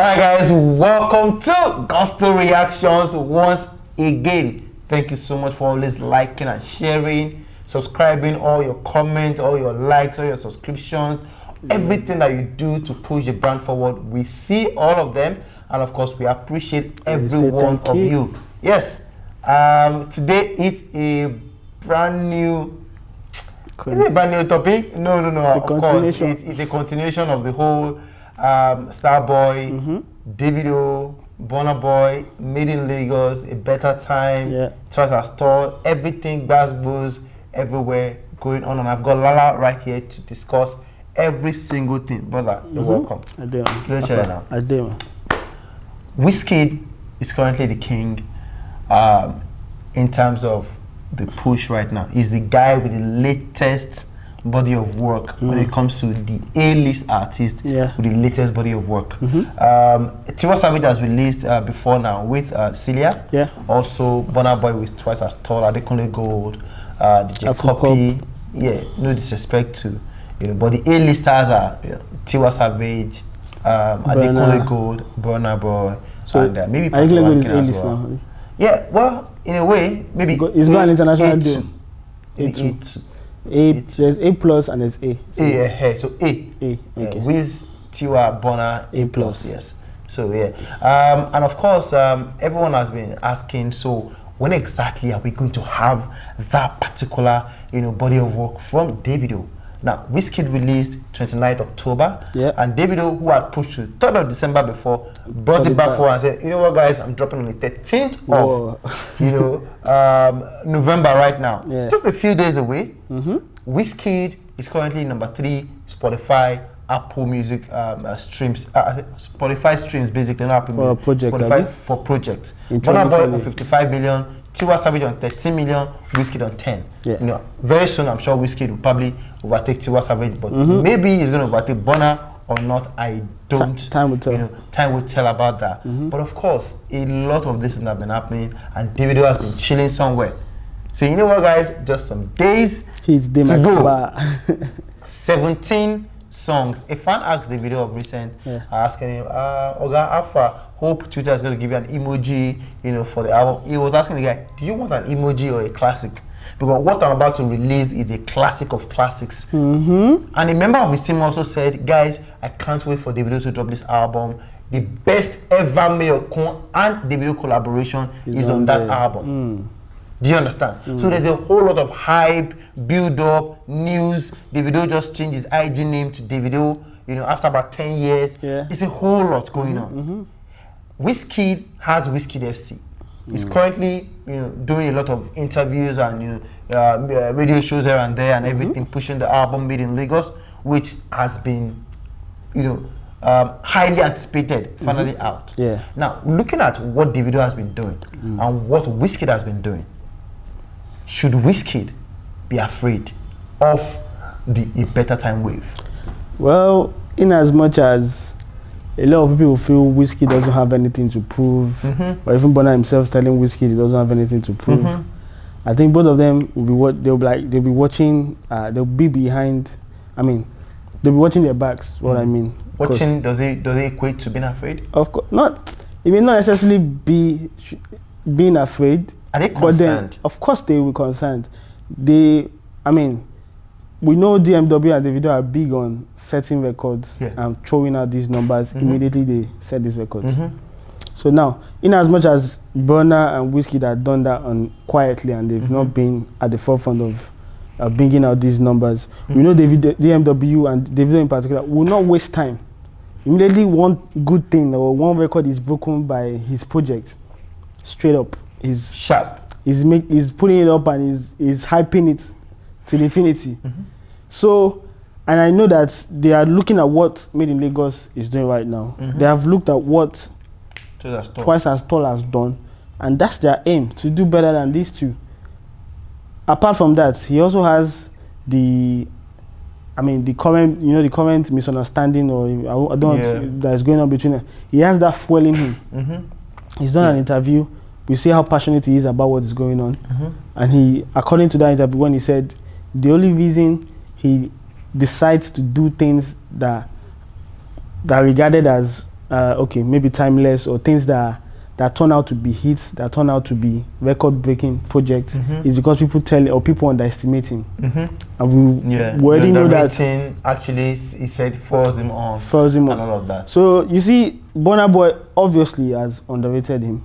Alright guys, welcome to Gospel Reactions once again. Thank you so much for always liking and sharing, subscribing, all your comments, all your likes, all your subscriptions, everything that you do to push the brand forward. We see all of them, and of course we appreciate every one of you. Yes, today it's a brand new topic. No. Of course, it's a continuation of the whole Starboy, Davido, Burna Boy, Made in Lagos, A Better Time, Twice as Tall, everything, Buzz, everywhere going on. And I've got Lala right here to discuss every single thing. Brother, you're welcome. I do. Let's share it now. I do. Wizkid is currently the king in terms of the push right now. He's the guy with the latest body of work when it comes to the A-list artist with the latest body of work. Tiwa Savage has released before now with Celia. Also Burna Boy with Twice as Tall, Adekunle Gold, DJ Copy. No disrespect to but the A-listers are Tiwa Savage, Adekunle Gold, Burna Boy, and maybe Adekunle is A-list now. Yeah, well, in a way, maybe it's got an international deal. A2. There's A plus and there's A. So A. Okay. With Tiwa, Burna, A plus. Yes. So and of course, everyone has been asking. So when exactly are we going to have that particular body of work from Davido? Now, Wizkid released 29th October, and Davido, who had pushed to 3rd of December before, brought it back forward and said, you know what guys, I'm dropping on the 13th of November right now. Just a few days away. Wizkid is currently number 3, Spotify, Apple Music streams, Spotify streams basically, not Apple Music, Spotify for projects. Burna Boy on 55 million, Tiwa Savage on 13 million, Wizkid on 10. Very soon I'm sure Wizkid will probably overtake Tiwa Savage, but maybe he's going to overtake Burna or not. I don't. Time will tell. Time will tell about that. But of course, a lot of this have been happening, and Davido has been chilling somewhere. So you know what, guys? Just some days to go. 17 songs. A fan asked Davido of recent, asking him, Oga Alpha, hope Twitter is going to give you an emoji, for the album. He was asking the guy, do you want an emoji or a classic? Because what I'm about to release is a classic of classics. And a member of his team also said, guys, I can't wait for Davido to drop this album. The best ever Mayor Con and Davido collaboration is on that album. Do you understand? So there's a whole lot of hype, build-up, news. Davido just changed his IG name to Davido, after about 10 years. It's a whole lot going on. Wizkid has Wizkid FC. He's currently, doing a lot of interviews and radio shows here and there and everything, pushing the album Made in Lagos, which has been, highly anticipated, finally out. Now, looking at what Davido has been doing and what Wizkid has been doing, should Wizkid be afraid of the A Better Time wave? Well, in as much as a lot of people feel Wizkid doesn't have anything to prove, or even Burna himself telling Wizkid he doesn't have anything to prove, I think both of them will be they'll be watching. They'll be behind. They'll be watching their backs. What I mean. Watching does it equate to being afraid? Of course not. It may not necessarily be being afraid. Are they concerned? But then, of course, they will be concerned. We know DMW and Davido are big on setting records and throwing out these numbers. Immediately they set these records. So now, in as much as Burna and Wizkid have done that quietly and they've not been at the forefront of bringing out these numbers, we know DMW and Davido in particular will not waste time. Immediately one good thing or one record is broken by his project, straight up. He's sharp. He's putting it up and he's hyping it to infinity. So, and I know that they are looking at what Made in Lagos is doing right now. They have looked at what Twice as Tall has done, and that's their aim, to do better than these two. Apart from that, he also has the current misunderstanding or I don't want that is going on between them. He has that fuel in him. He's done an interview. We see how passionate he is about what is going on. And he, according to that interview, when he said the only reason he decides to do things that are regarded as okay, maybe timeless or things that turn out to be hits, that turn out to be record-breaking projects, is because people tell or people underestimate him. And we already know that. Actually, he said force him on. And all of that. So you see, Burna Boy obviously has underrated him.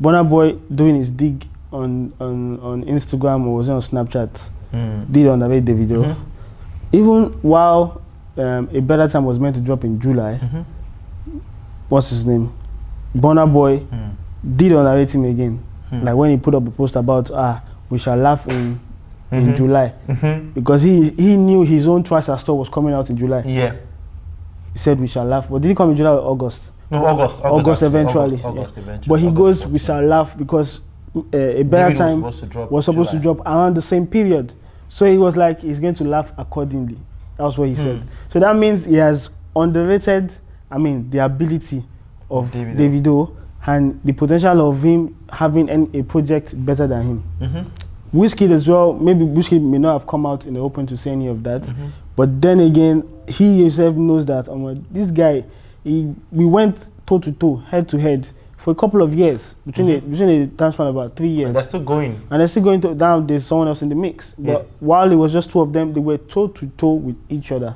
Burna Boy doing his dig on Instagram or was it on Snapchat, did underrate Davido. Even while A Better Time was meant to drop in July, what's his name? Burna Boy did underrate him again. Like when he put up a post about we shall laugh in July, because he knew his own Twice as Tall was coming out in July. Yeah, he said we shall laugh, but did he come in July or August? No, August eventually. August eventually. But he goes we shall laugh because A Better Time was supposed to drop around the same period. So he was like he's going to laugh accordingly. That was what he said. So that means he has underrated, the ability of Davido and the potential of him having a project better than him. Wizkid as well, maybe Wizkid may not have come out in the open to say any of that, but then again, he himself knows that this guy, we went toe to toe, head to head for a couple of years, between a time span of about 3 years. And they're still going. And they're still going to, now there's someone else in the mix. But while it was just two of them, they were toe to toe with each other.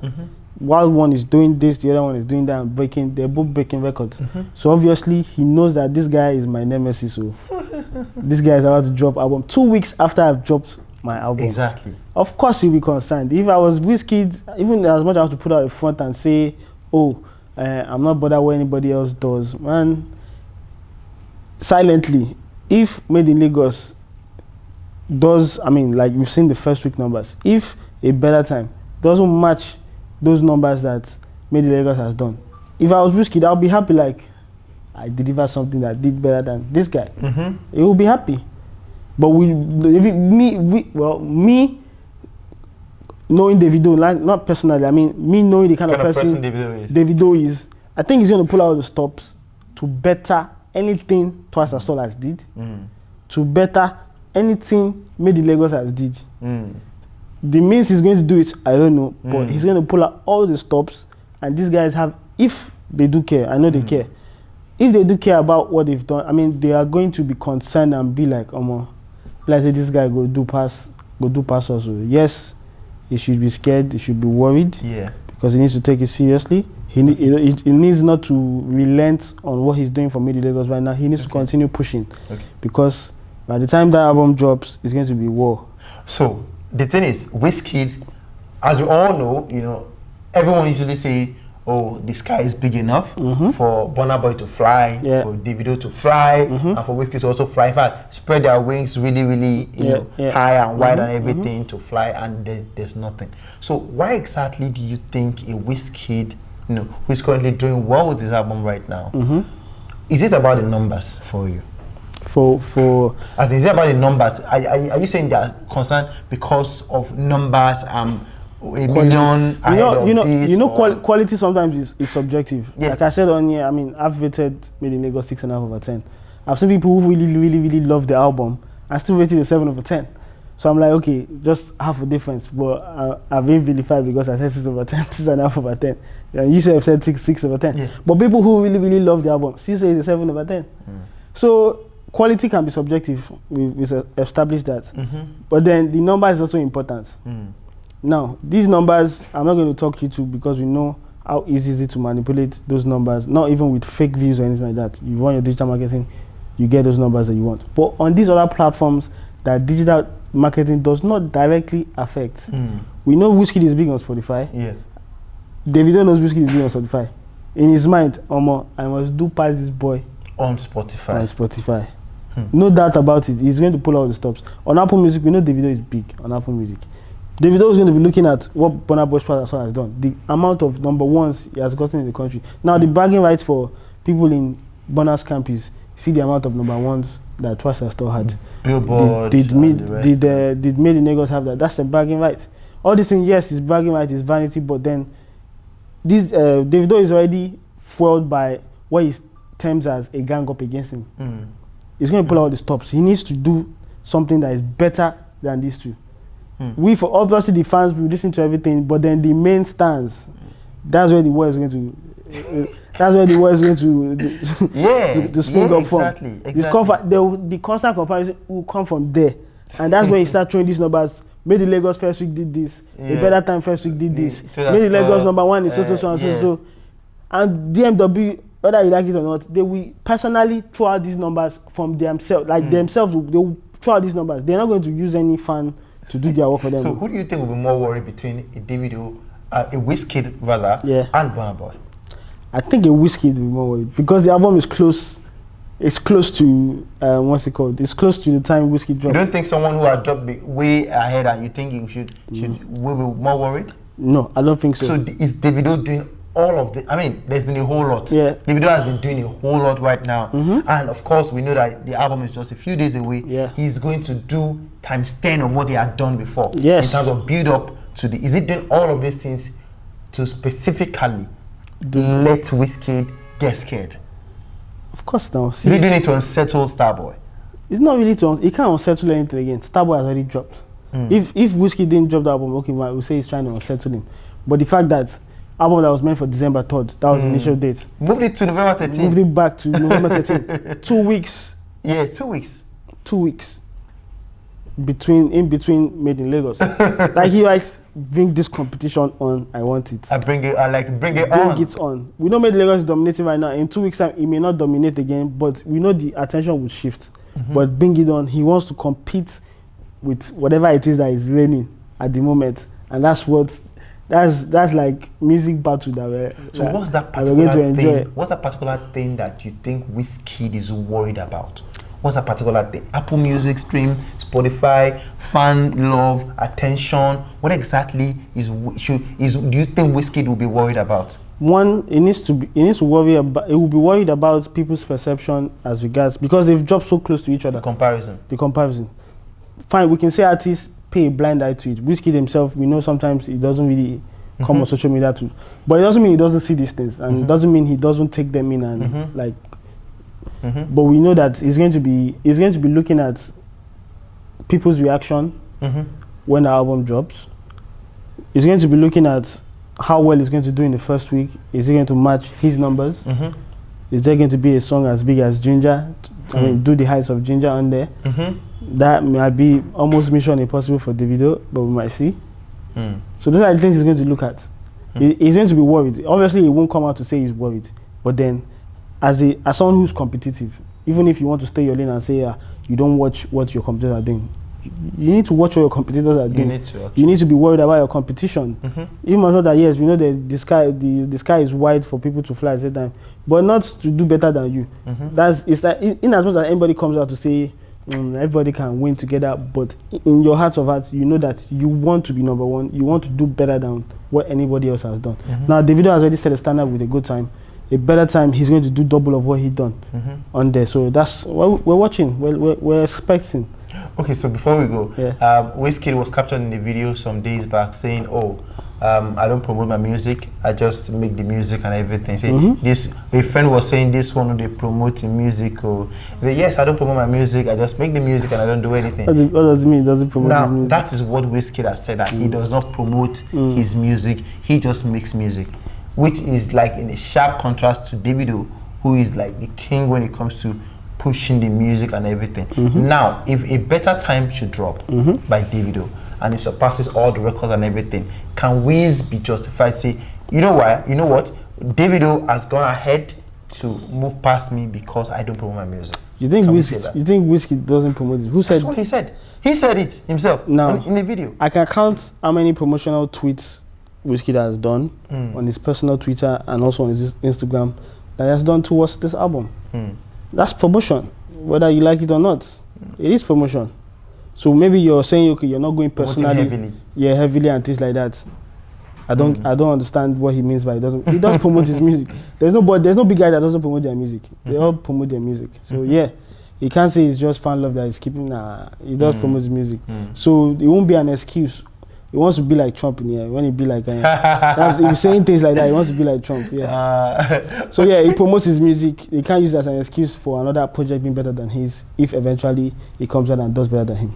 While one is doing this, the other one is doing that, and they're both breaking records. So obviously, he knows that this guy is my nemesis. So this guy is about to drop album 2 weeks after I've dropped my album. Exactly. Of course, he'll be concerned. If I was Wizkid, even as much as I have to put out a front and say, I'm not bothered what anybody else does, man. Silently, if Made in Lagos does, like we've seen the first week numbers, if A Better Time doesn't match those numbers that Made in Lagos has done, if I was Wizkid, I'll be happy like I delivered something that did better than this guy. He will be happy. But me knowing Davido, like, not personally, me knowing the kind of person Davido is, I think he's going to pull out the stops to better anything Twice as Tall has did, to better anything Made in Lagos has did. The means he's going to do it, I don't know, but he's going to pull out all the stops, and these guys have, if they do care, I know they care, if they do care about what they've done, they are going to be concerned and be like, let's say this guy go do pass also. Yes, he should be scared, he should be worried, because he needs to take it seriously. He needs not to relent on what he's doing for Made in Lagos right now. He needs to continue pushing, because by the time that album drops, it's going to be war. So the thing is, Wizkid, as we all know, everyone usually say, the sky is big enough for Burna Boy to fly, for Davido to fly, and for Wizkid to also fly. In fact, spread their wings really, really, high and wide and everything to fly, and there's nothing. So why exactly do you think a Wizkid, who's currently doing well with his album right now, is it about the numbers for you? As in, is it about the numbers? Are you saying they are concerned because of numbers? A million quality sometimes is subjective. Like I said on here, I've rated Made in Lagos 6.5 over 10. I've seen people who really, really, really love the album and still rated a 7 over 10. So I'm like, okay, just half a difference, but I've been vilified because I said 6 over 10, 6.5 over 10. And you should have said 6 over 10. But people who really, really love the album still say it's a 7 over 10. So quality can be subjective. We've established that. But then the number is also important. Now, these numbers, I'm not going to talk you to, because we know how easy it is to manipulate those numbers, not even with fake views or anything like that. You run your digital marketing, you get those numbers that you want. But on these other platforms that digital marketing does not directly affect, we know Wizkid is big on Spotify. Davido knows Wizkid is big on Spotify. In his mind, I must do pass this boy on Spotify. No doubt about it. He's going to pull out the stops. On Apple Music, we know Davido is big on Apple Music. Davido is going to be looking at what Burna Boy has done, the amount of number ones he has gotten in the country. Now, the bragging rights for people in Burna's camp is, see the amount of number ones that Twice as Tall had. Billboard. Did Made in Lagos have that? That's the bragging rights. All these things, yes, is bragging rights, is vanity, but then this Davido is already fueled by what he terms as a gang up against him. He's going to pull out the stops. He needs to do something that is better than these two. For obviously the fans will listen to everything, but then the main stance, that's where the war is going to That's where the world is going to spring up from. Exactly. The constant comparison will come from there. And that's when you start throwing these numbers. Maybe the Lagos first week did this. A better time first week did this. Maybe the Lagos #1 is so. And DMW, whether you like it or not, they will personally throw out these numbers from themselves. Like themselves, they will throw out these numbers. They're not going to use any fan to do their work for them. So who do you think will be more worried between a Davido, a Wizkid rather, and Burna Boy? I think a Wizkid will be more worried because the album is close. It's close to what's it called? It's close to the time Wizkid dropped. You don't think someone who had dropped way ahead and you think you will be more worried? No, I don't think so. So is Davido doing all of the? I mean, there's been a whole lot. Yeah. Davido has been doing a whole lot right now, and of course we know that the album is just a few days away. Yeah. He's going to do times 10 of what he had done before. Yes. In terms of build up to the. Is it doing all of these things to specifically let Wizkid get scared? Of course now. Is he doing it to unsettle Starboy? It's not really to he can't unsettle anything again. Starboy has already dropped. If Wizkid didn't drop the album, okay, well, we'll say he's trying to unsettle him. But the fact that album that was meant for December 3rd, that was the initial date. Moved it to November 13th. Moved it back to November 13th. 2 weeks. Yeah, 2 weeks. 2 weeks. In between made in Lagos. Like he likes bring this competition on. I want it. Bring it on. Bring it on. We know Made in Lagos is dominating right now. In 2 weeks time, he may not dominate again, but we know the attention will shift. But bring it on. He wants to compete with whatever it is that is reigning at the moment, and that's like music battle that we're. So what's that particular thing? What's that particular thing that you think Wizkid is worried about? What's that particular thing? Apple Music stream, Spotify, fan love, attention. What exactly do you think Wizkid will be worried about? One, it needs to worry about. It will be worried about people's perception as regards because they've dropped so close to each other. The comparison. Fine, we can say artists pay a blind eye to it. Wizkid himself, we know sometimes he doesn't really come on social media too, but it doesn't mean he doesn't see these things, and it doesn't mean he doesn't take them in and like. But we know that he's going to be looking at people's reaction when the album drops. He's going to be looking at how well he's going to do in the first week. Is he going to match his numbers? Is there going to be a song as big as Ginger? I mean, do the heights of Ginger on there? That might be almost mission impossible for Davido, but we might see. So those are the things he's going to look at. He's going to be worried. Obviously, he won't come out to say he's worried, but then as someone who's competitive, even if you want to stay your lane and say you don't watch what your competitors are doing, you need to watch what your competitors are doing. You need to be worried about your competition. You must know that yes, we know that the sky is wide for people to fly at the same time, but not to do better than you. It's like in as much as anybody comes out to say everybody can win together, but in your heart of hearts, you know that you want to be number one. You want to do better than what anybody else has done. Now, Davido has already set a standard with a good time. A better time, he's going to do double of what he done on there. So that's what we're watching. We're expecting. Okay, so before we go, Wizkid was captured in the video some days back saying, I don't promote my music, I just make the music and everything. Say, a friend was saying this one they promote the music. He said, yes, I don't promote my music, I just make the music and I don't do anything. What does it mean? Does it promote his music? That is what Wizkid has said, that he does not promote his music, he just makes music. Which is like in a sharp contrast to Davido, who is like the king when it comes to pushing the music and everything. Now, if a better time should drop by Davido and it surpasses all the records and everything, can Wiz be justified to say, you know what, Davido has gone ahead to move past me because I don't promote my music? You think Wizkid doesn't promote it? Who said? That's what he said. He said it himself in the video. I can count how many promotional tweets Wizkid has done on his personal Twitter and also on his Instagram that he has done towards this album. That's promotion, whether you like it or not. It is promotion. So maybe you're saying, okay, you're not going personally, heavily and things like that. I don't understand what he means by it. He does promote his music. There's no big guy that doesn't promote their music. They all promote their music. So you can't say it's just fan love that he's keeping. He does promote his music. So it won't be an excuse. He wants to be like Trump in here. When he be like, if he's saying things like that, he wants to be like Trump. So he promotes his music. He can't use it as an excuse for another project being better than his. If eventually he comes out and does better than him.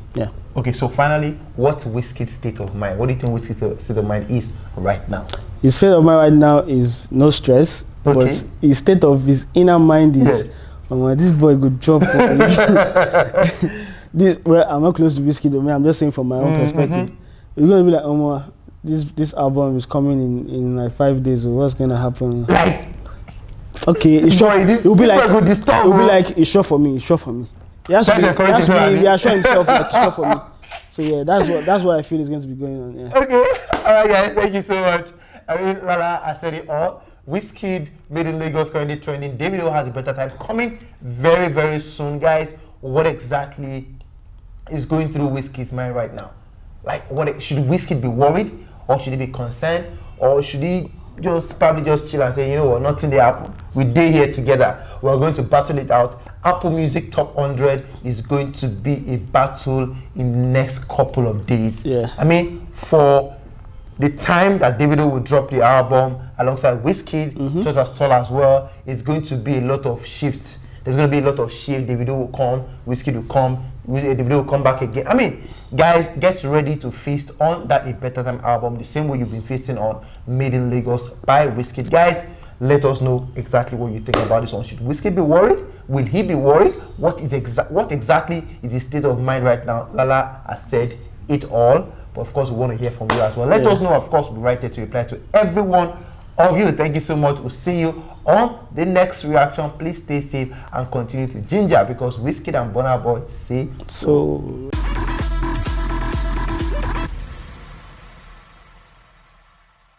Okay. So finally, what's Wizkid's state of mind? What do you think Wizkid's state of mind is right now? His state of mind right now is no stress. Okay. But his state of his inner mind is, this boy could drop. Well, I'm not close to Wizkid, but I'm just saying from my own perspective. You're gonna be like, this album is coming in like 5 days, or what's gonna happen? Like, okay, it's sure. It'll be like, it's sure for me. It's sure for me. He has to reassure himself, like, it's sure for me. So yeah, that's what I feel is going to be going on. Yeah. Okay, all right, guys, thank you so much. I mean, Lala, I said it all. Wizkid, Made in Lagos, currently trending. Davido has a better time coming very, very soon, guys. What exactly is going through Wizkid's mind right now? Like, should Wizkid be worried, or should he be concerned, or should he probably just chill and say, you know what, nothing they happen. We day here together. We're going to battle it out. Apple Music Top 100 is going to be a battle in the next couple of days. Yeah. I mean, for the time that Davido will drop the album alongside Wizkid, just as tall as well, it's going to be a lot of shifts. There's going to be a lot of shifts. Davido will come, Wizkid will come, Davido will come back again. I mean, guys, get ready to feast on that A Better Time album the same way you've been feasting on Made in Lagos by Wizkid. Guys, let us know exactly what you think about this one. Should Wizkid be worried? Will he be worried? What exactly is his state of mind right now? Lala has said it all, but of course we want to hear from you as well. Let us know. Of course, we'll be right there to reply to every one of you. Thank you so much. We'll see you on the next reaction. Please stay safe and continue to ginger, because Wizkid and Burna Boy say so.